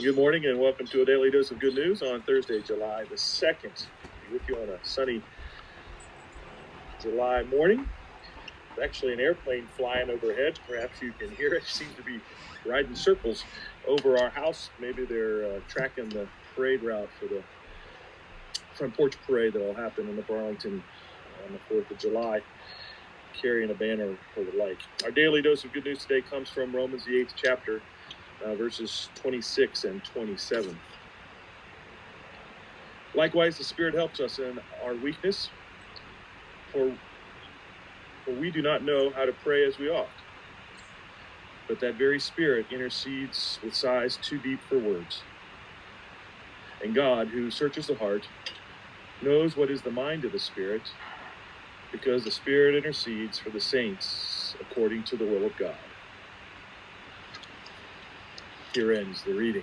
Good morning and welcome to a daily dose of good news on Thursday, July the 2nd. With you on a sunny July morning. There's actually an airplane flying overhead. Perhaps you can hear it. It seems to be riding circles over our house. Maybe they're tracking the parade route for the front porch parade that will happen in the Burlington on the 4th of July, carrying a banner for the like. Our daily dose of good news today comes from Romans, the 8th chapter, verses 26 and 27. Likewise, the Spirit helps us in our weakness, for we do not know how to pray as we ought. But that very Spirit intercedes with sighs too deep for words. And God, who searches the heart, knows what is the mind of the Spirit, because the Spirit intercedes for the saints according to the will of God. Here ends the reading.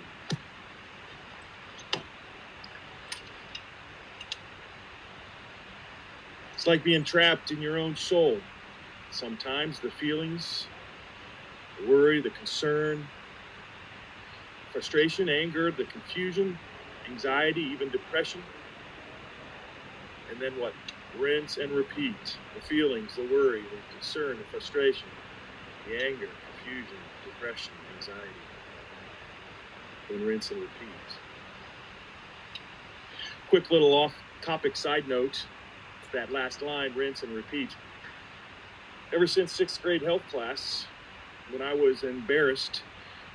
It's like being trapped in your own soul. Sometimes the feelings, the worry, the concern, frustration, anger, the confusion, anxiety, even depression. And then what? Rinse and repeat. The feelings, the worry, the concern, the frustration, the anger, confusion, depression, anxiety. And rinse and repeat. Quick little off-topic side note. That last line, rinse and repeat. Ever since 6th grade health class, when I was embarrassed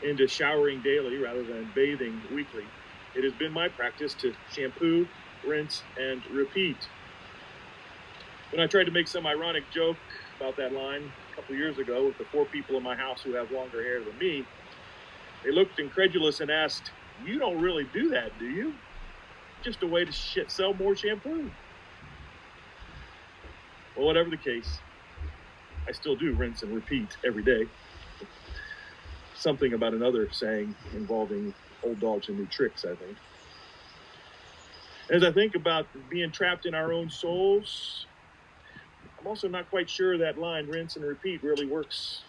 into showering daily rather than bathing weekly, it has been my practice to shampoo, rinse, and repeat. When I tried to make some ironic joke about that line a couple years ago with the 4 people in my house who have longer hair than me, they looked incredulous and asked, "You don't really do that, do you? Just a way to sell more shampoo." Well, whatever the case, I still do rinse and repeat every day. Something about another saying involving old dogs and new tricks, I think. As I think about being trapped in our own souls, I'm also not quite sure that line, rinse and repeat, really works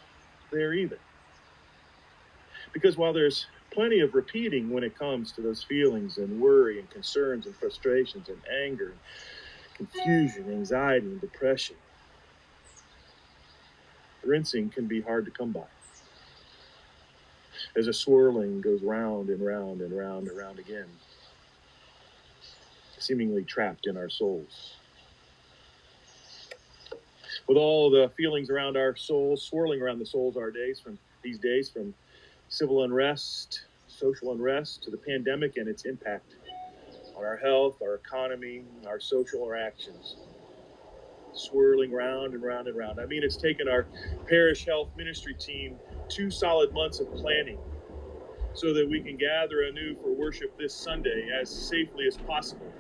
there either. Because while there's plenty of repeating when it comes to those feelings and worry and concerns and frustrations and anger, confusion, anxiety, and depression, rinsing can be hard to come by. As a swirling goes round and round and round and round again, seemingly trapped in our souls. With all the feelings around our souls, swirling around the souls these days, from civil unrest, social unrest, to the pandemic and its impact on our health, our economy, our social interactions. Swirling round and round and round. I mean, it's taken our parish health ministry team 2 solid months of planning so that we can gather anew for worship this Sunday as safely as possible.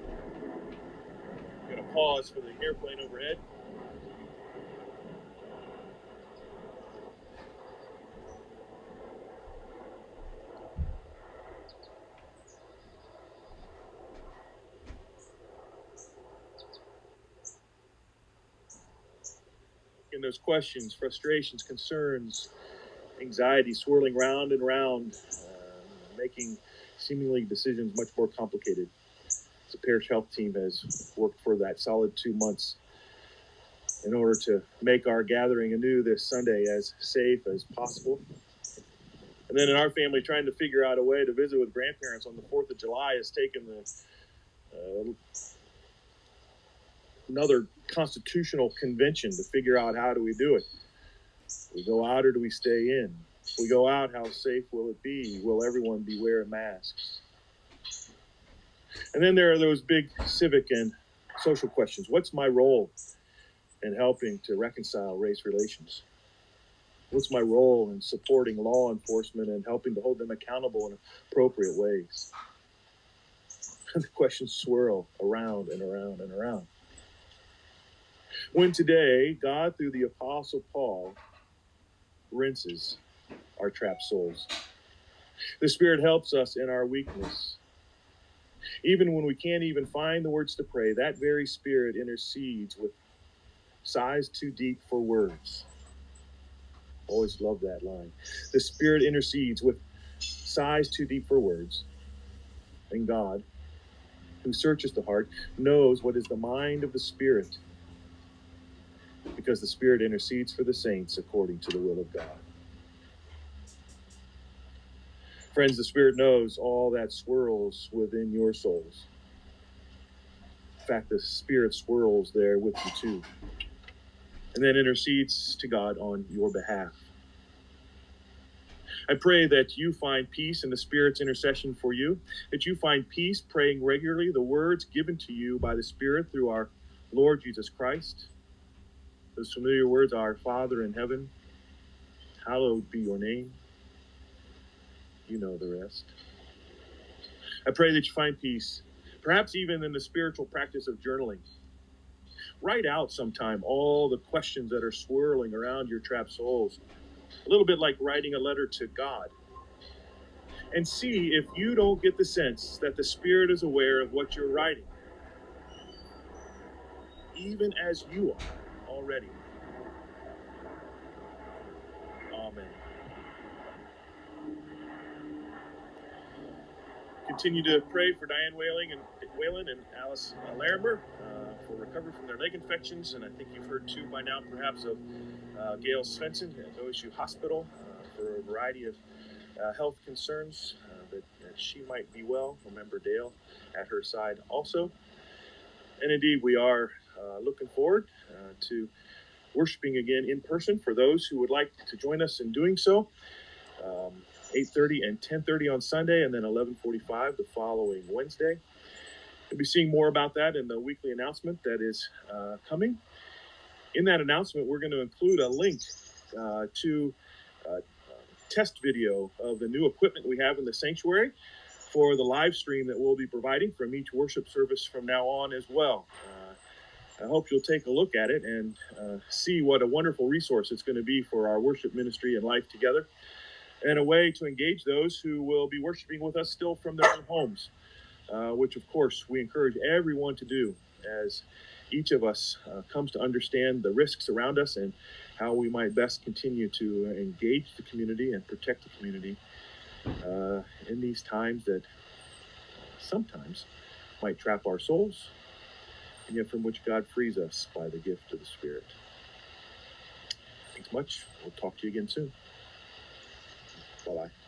I'm going to pause for the airplane overhead. And those questions, frustrations, concerns, anxiety swirling round and round, making seemingly decisions much more complicated. The parish health team has worked for that solid 2 months in order to make our gathering anew this Sunday as safe as possible. And then in our family, trying to figure out a way to visit with grandparents on the 4th of July has taken another constitutional convention to figure out how do we do it. Do we go out or do we stay in? If we go out, how safe will it be? Will everyone be wearing masks? And then there are those big civic and social questions. What's my role in helping to reconcile race relations? What's my role in supporting law enforcement and helping to hold them accountable in appropriate ways? And the questions swirl around and around and around. When today, God, through the Apostle Paul, rinses our trapped souls. The Spirit helps us in our weakness. Even when we can't even find the words to pray, that very Spirit intercedes with sighs too deep for words. Always love that line. The Spirit intercedes with sighs too deep for words. And God, who searches the heart, knows what is the mind of the Spirit, because the Spirit intercedes for the saints according to the will of God. Friends, the Spirit knows all that swirls within your souls. In fact, the Spirit swirls there with you too, and then intercedes to God on your behalf. I pray that you find peace in the Spirit's intercession for you, that you find peace praying regularly the words given to you by the Spirit through our Lord Jesus Christ. Those familiar words, our Father in heaven, hallowed be your name. You know the rest. I pray that you find peace, perhaps even in the spiritual practice of journaling. Write out sometime all the questions that are swirling around your trapped souls, a little bit like writing a letter to God. And see if you don't get the sense that the Spirit is aware of what you're writing, even as you are already. Amen. Continue to pray for Diane Whalen and Alice Larimer for recovery from their leg infections. And I think you've heard too by now, perhaps, of Gail Svensson at OSU Hospital for a variety of health concerns, that she might be well. Remember Dale at her side also. And indeed, we are looking forward to worshiping again in person for those who would like to join us in doing so. 8:30 and 10:30 on Sunday, and then 11:45 the following Wednesday. You'll be seeing more about that in the weekly announcement that is coming. In that announcement, we're going to include a link to a test video of the new equipment we have in the sanctuary for the live stream that we'll be providing from each worship service from now on as well. I hope you'll take a look at it and see what a wonderful resource it's going to be for our worship ministry and life together, and a way to engage those who will be worshiping with us still from their own homes, which, of course, we encourage everyone to do as each of us comes to understand the risks around us and how we might best continue to engage the community and protect the community in these times that sometimes might trap our souls, and yet from which God frees us by the gift of the Spirit. Thanks much. We'll talk to you again soon. Bye-bye.